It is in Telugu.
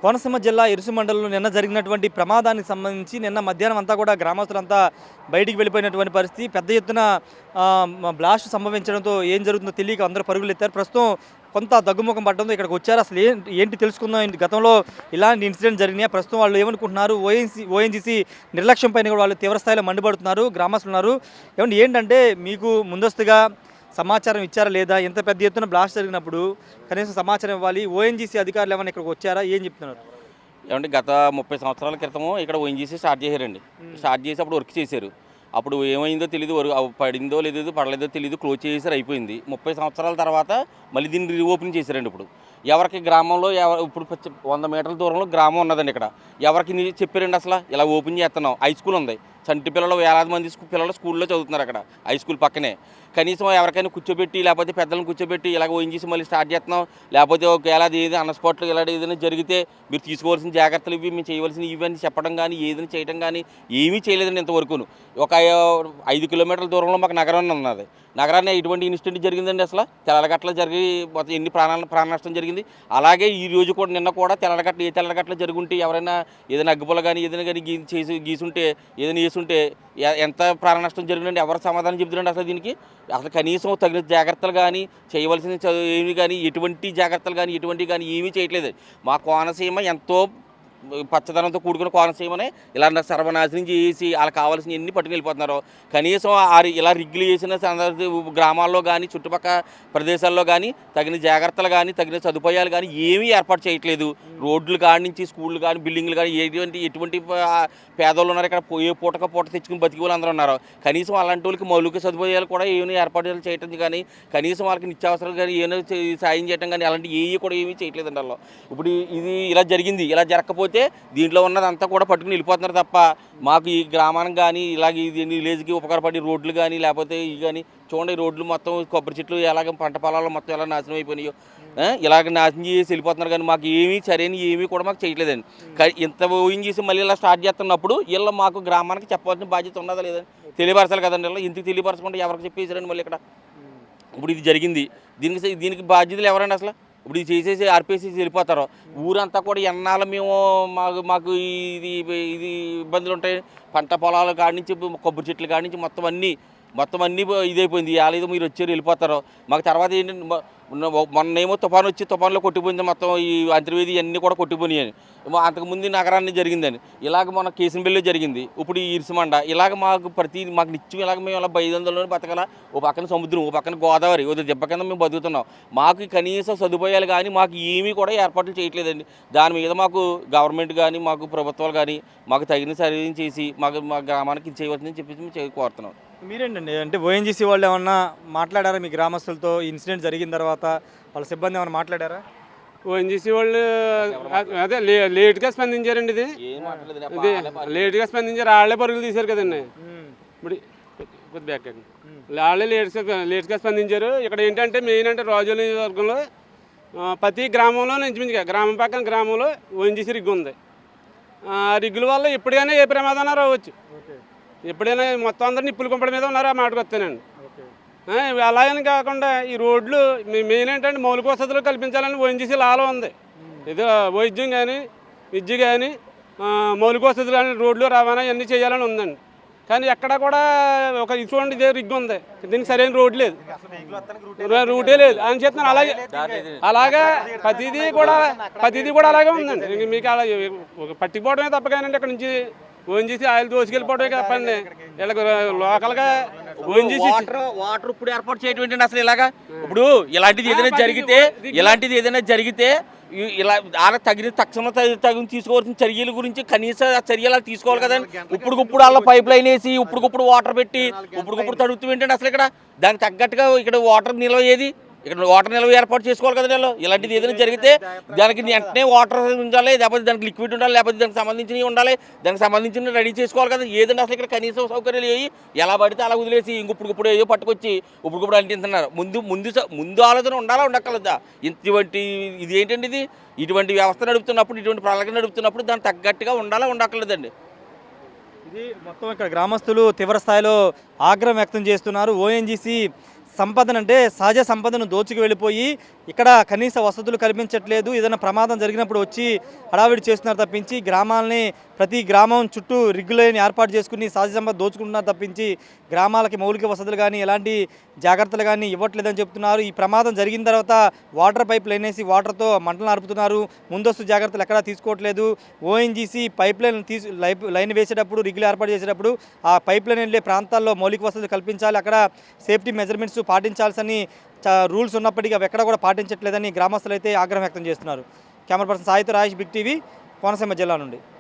కోనసీమ జిల్లా ఇరుసు మండలంలో నిన్న జరిగినటువంటి ప్రమాదానికి సంబంధించి నిన్న మధ్యాహ్నం అంతా కూడా గ్రామస్తులంతా బయటికి వెళ్ళిపోయినటువంటి పరిస్థితి. పెద్ద ఎత్తున బ్లాస్ట్ సంభవించడంతో ఏం జరుగుతుందో తెలియక అందరూ పరుగులు ఎత్తారు. ప్రస్తుతం కొంత దగ్గుముఖం పడడంతో ఇక్కడికి వచ్చారు. అసలు ఏంటి తెలుసుకుందాం. గతంలో ఇలాంటి ఇన్సిడెంట్ జరిగినాయి, ప్రస్తుతం వాళ్ళు ఏమనుకుంటున్నారు, ఓఎన్జీసీ నిర్లక్ష్యం పైన కూడా వాళ్ళు తీవ్రస్థాయిలో మండిపడుతున్నారు, గ్రామస్తులు ఉన్నారు. ఏమంటే ఏంటంటే మీకు ముందస్తుగా సమాచారం ఇచ్చారా లేదా? ఎంత పెద్ద ఎత్తున బ్లాస్ట్ జరిగినప్పుడు కనీసం సమాచారం ఇవ్వాలి. ఓఎన్జీసీ అధికారులు ఏమైనా ఇక్కడికి వచ్చారా? ఏం చెప్తున్నారు? ఏమంటే గత 30 సంవత్సరాల క్రితము ఇక్కడ ఓఎన్జీసీ స్టార్ట్ చేశారండి. స్టార్ట్ చేసి అప్పుడు వర్క్ చేశారు. అప్పుడు ఏమైందో తెలియదు, పడిందో లేదో పడలేదో తెలియదు, క్లోజ్ చేసారు, అయిపోయింది. 30 సంవత్సరాల తర్వాత మళ్ళీ దీన్ని రీఓపెన్ చేశారండి. ఇప్పుడు ఎవరికి గ్రామంలో ఇప్పుడు 100 మీటర్ల దూరంలో గ్రామం ఉన్నదండి. ఇక్కడ ఎవరికి చెప్పారండి అసలు ఇలా ఓపెన్ చేస్తున్నాం? హై స్కూల్ ఉంది, చంటి పిల్లలు వేలాది మంది పిల్లలు స్కూల్లో చదువుతున్నారు అక్కడ హై స్కూల్ పక్కనే. కనీసం ఎవరికైనా కూర్చోబెట్టి లేకపోతే పెద్దలను కూర్చోబెట్టి ఇలాగ ఓఎన్జీసీ మళ్ళీ స్టార్ట్ చేస్తున్నాం, లేకపోతే ఒకవేళ అది ఏది అన్స్పాట్లో ఇలాంటి ఏదైనా జరిగితే మీరు తీసుకోవాల్సిన జాగ్రత్తలు ఇవి, మేము చేయవలసిన ఇవన్నీ చెప్పడం కానీ ఏదైనా చేయడం కానీ ఏమీ చేయలేదండి ఇంతవరకును. ఒక 5 కిలోమీటర్ల దూరంలో మాకు నగరం ఉన్నది. నగరాన్ని ఎటువంటి ఇన్సిడెంట్ జరిగిందండి అసలు? తెల్లగట్ల జరిగి మొత్తం ఎన్ని ప్రాణ నష్టం జరిగింది. అలాగే ఈ రోజు కూడా నిన్న కూడా తెల్లగట్ల జరుగుంటే ఎవరైనా ఏదైనా అగ్గిపుల్ల కానీ ఏదైనా కానీ గీసుంటే ఏదైనా వేసుంటే ఎంత ప్రాణ నష్టం జరిగిందండి? ఎవరు సమాధానం చెబుతున్నాండి అసలు దీనికి? అసలు కనీసం తగిన జాగ్రత్తలు కానీ చేయవలసిన ఏమి కానీ ఎటువంటి జాగ్రత్తలు కానీ ఎటువంటివి కానీ ఏమీ చేయట్లేదు. మా కోనసీమ ఎంతో పచ్చదనంతో కూడుకున్న కోనసీమనే ఇలా సర్వనాశనం చేసి వాళ్ళకి కావాల్సిన ఎన్ని పట్టుకుని వెళ్ళిపోతున్నారు. కనీసం ఇలా రిగ్గులు చేసిన గ్రామాల్లో కానీ చుట్టుపక్కల ప్రదేశాల్లో కానీ తగిన జాగ్రత్తలు కానీ తగిన సదుపాయాలు కానీ ఏమీ ఏర్పాటు చేయట్లేదు. రోడ్లు కాడి నుంచి స్కూళ్ళు కానీ బిల్డింగ్లు కానీ ఎటువంటి పేదోళ్ళు ఉన్నారు ఇక్కడ, ఏ పూట తెచ్చుకుని బతికి వాళ్ళు అందరూ ఉన్నారు. కనీసం అలాంటి వాళ్ళకి మౌలిక సదుపాయాలు కూడా ఏమైనా ఏర్పాటు చేయటం కానీ కనీసం వాళ్ళకి నిత్యావసరాలు కానీ ఏమైనా సాయం చేయడం కానీ అలాంటి ఏవి కూడా ఏమీ చేయట్లేదండి వాళ్ళు. ఇప్పుడు ఇది ఇలా జరిగింది. ఇలా జరగకపోతే దీంట్లో ఉన్నదంతా కూడా పట్టుకుని వెళ్ళిపోతున్నారు తప్ప మాకు ఈ గ్రామానికి కానీ ఇలాగ ఇది విలేజ్కి ఉపకారపడి రోడ్లు కానీ లేకపోతే ఇవి కానీ చూడండి, రోడ్లు మొత్తం కొబ్బరి చెట్లు ఎలాగ పంట పొలాలు మొత్తం ఎలా నాశనం అయిపోయినాయో ఇలాగ నాశనం చేసి వెళ్ళిపోతున్నారు. కానీ మాకు ఏమీ సరైన ఏమీ కూడా మాకు చేయట్లేదండి. ఇంత ఓయింగ్ చేసి మళ్ళీ ఇలా స్టార్ట్ చేస్తున్నప్పుడు వీళ్ళ మాకు గ్రామానికి చెప్పాల్సిన బాధ్యత ఉన్నదా లేదని తెలియపరచాలి కదండి. ఇలా ఇంటికి తెలియపరచకుండా ఎవరికి చెప్పేసారండి మళ్ళీ ఇక్కడ. ఇప్పుడు ఇది జరిగింది, దీనికి బాధ్యతలు ఎవరండి అసలు? ఇప్పుడు ఇది చేసేసి ఆర్పేసి వెళ్ళిపోతారు. ఊరంతా కూడా ఎన్నాళ్ళు మేము మాకు ఇది ఇబ్బందులు ఉంటాయి. పంట పొలాల కాడి నుంచి కొబ్బరి చెట్ల కాడి నుంచి మొత్తం అన్నీ ఇదైపోయింది. ఏదో మీరు వచ్చారు వెళ్ళిపోతారు. మాకు తర్వాత ఏంటంటే మొన్నేమో తుఫాను వచ్చి తుఫాన్లో కొట్టిపోయింది మొత్తం ఈ అంతర్వేది అన్నీ కూడా కొట్టిపోయినాయని. అంతకుముందు నగరాన్ని జరిగిందని ఇలాగ మన కేసినబెల్లిలో జరిగింది. ఇప్పుడు ఈ ఇరుసుమండ ఇలాగ మాకు నిత్యం ఇలాగ మేము ఇలా 500లోనే బతకాల. ఓ పక్కన సముద్రం, ఓ పక్కన గోదావరి, ఓ దెబ్బ కింద మేము బతుకుతున్నాం. మాకు కనీస సదుపాయాలు కానీ మాకు ఏమీ కూడా ఏర్పాట్లు చేయట్లేదండి. దాని మీద మాకు గవర్నమెంట్ కానీ మాకు ప్రభుత్వాలు కానీ మాకు తగిన సర్వీస్ చేసి మా గ్రామానికి చేయవలసిందని చెప్పేసి మేము కోరుతున్నాం. మీరేంటండి అంటే ఓఎన్జీసీ వాళ్ళు ఏమన్నా మాట్లాడారా మీ గ్రామస్తులతో? ఇన్సిడెంట్ జరిగిన తర్వాత వాళ్ళ సిబ్బంది ఏమైనా మాట్లాడారా? ఓఎన్జీసీ వాళ్ళు అదే లేట్గా స్పందించారండి. ఇది లేట్గా స్పందించారు. వాళ్ళే పరుగులు తీశారు కదండి. ఇప్పుడు కొద్ది బ్యాక్ వాళ్ళే లేట్గా స్పందించారు. ఇక్కడ ఏంటంటే మెయిన్ అంటే రాజోలు నియోజకవర్గంలో ప్రతి గ్రామంలో ఇంచుమించుగా గ్రామం పక్కన గ్రామంలో ఓఎన్జీసీ రిగ్గు ఉంది. ఆ రిగ్గుల వల్ల ఎప్పుడైనా ఏ ప్రమాదం రావచ్చు. ఎప్పుడైనా మొత్తం అందరూ నిప్పులు కుంపడి మీద ఉన్నారు. ఆ మాటకు వస్తానండి. అలాగని కాకుండా ఈ రోడ్లు మెయిన్ ఏంటంటే మౌలిక వసతులు కల్పించాలని ఓఎన్జీసీ లాలో ఉంది. ఏదో వైద్యం కానీ విద్య కానీ మౌలిక వసతులు కానీ రోడ్లు రవాణా ఇవన్నీ చేయాలని ఉందండి. కానీ ఎక్కడ కూడా ఒక చూడండి ఇదే రిగ్గు ఉంది, దీనికి సరైన రోడ్ లేదు, రూటే లేదు అని చెప్తున్నాను. అలాగా ప్రతిదీ కూడా అలాగే ఉందండి. మీకు అలా పట్టిపోవడమే తప్ప కానీ ఇక్కడ నుంచి ఓఎన్జీసీ ఆయిల్ దోసుకెళ్ళిపోవడమే తప్పండి. వీళ్ళకి లోకల్గా ఓఎన్జీసీ వాటర్ ఇప్పుడు ఏర్పాటు చేయడం అసలు ఇలాగా. ఇప్పుడు ఇలాంటిది ఏదైనా జరిగితే ఇలా తగిన తీసుకోవాల్సిన చర్యల గురించి కనీస చర్యలు తీసుకోవాలి కదండి. ఇప్పుడు వాళ్ళ పైప్ లైన్ వేసి ఇప్పుడు వాటర్ పెట్టి ఇప్పుడు తడుగుతూ ఏంటంటే అసలు ఇక్కడ దానికి తగ్గట్టుగా ఇక్కడ వాటర్ నిల్వ ఇక్కడ వాటర్ నిల్వ ఏర్పాటు చేసుకోవాలి కదండి. ఇలాంటిది ఏదైనా జరిగితే దానికి వెంటనే వాటర్ ఉండాలి, లేకపోతే దానికి లిక్విడ్ ఉండాలి, లేకపోతే దానికి సంబంధించినవి ఉండాలి, దానికి సంబంధించిన రెడీ చేసుకోవాలి కదా. ఏదంటే అసలు ఇక్కడ కనీస సౌకర్యాలు ఏవి ఎలా పడితే అలా వదిలేసి ఇప్పుడు ఏదో పట్టుకొచ్చి ఇప్పుడు అంటిస్తున్నారు. ముందు ఆలోచన ఉండాలా ఉండక్కర్లేదా? ఇది ఏంటండి? ఇటువంటి వ్యవస్థ నడుపుతున్నప్పుడు ఇటువంటి ప్రణాళిక నడుపుతున్నప్పుడు దానికి తగ్గట్టుగా ఉండాలా ఉండక్కర్లేదండి. ఇది మొత్తం ఇక్కడ గ్రామస్తులు తీవ్ర స్థాయిలో ఆగ్రహం వ్యక్తం చేస్తున్నారు. ఓఎన్జీసీ సంపదను అంటే సహజ సంపదను దోచుకు వెళ్ళిపోయి ఇక్కడ కనీస వసతులు కల్పించట్లేదు. ఏదైనా ప్రమాదం జరిగినప్పుడు వచ్చి హడావిడి చేస్తున్నారు తప్పించి గ్రామాలని ప్రతి గ్రామం చుట్టూ రిగ్గులైన ఏర్పాటు చేసుకుని సహజ సంపద దోచుకుంటున్నారు తప్పించి గ్రామాలకి మౌలిక వసతులు కానీ ఎలాంటి జాగ్రత్తలు కానీ ఇవ్వట్లేదని చెప్తున్నారు. ఈ ప్రమాదం జరిగిన తర్వాత వాటర్ పైప్ లైన్ వేసి వాటర్తో మంటలు ఆర్పుతున్నారు. ముందస్తు జాగ్రత్తలు ఎక్కడా తీసుకోవట్లేదు. ఓఎన్జీసీ పైప్ లైన్ లైన్ వేసేటప్పుడు రిగ్గులు ఏర్పాటు చేసేటప్పుడు ఆ పైప్ లైన్ వెళ్ళే ప్రాంతాల్లో మౌలిక వసతులు కల్పించాలి. అక్కడ సేఫ్టీ మెజర్మెంట్స్ పాటించాల్సిన రూల్స్ ఉన్నప్పటికీ అవి ఎక్కడ కూడా పాటించట్లేదని గ్రామస్తులు అయితే ఆగ్రహం వ్యక్తం చేస్తున్నారు. కెమెరా పర్సన్ సాయితో రాజేష్, బిగ్ టీవీ, కోనసీమ జిల్లా నుండి.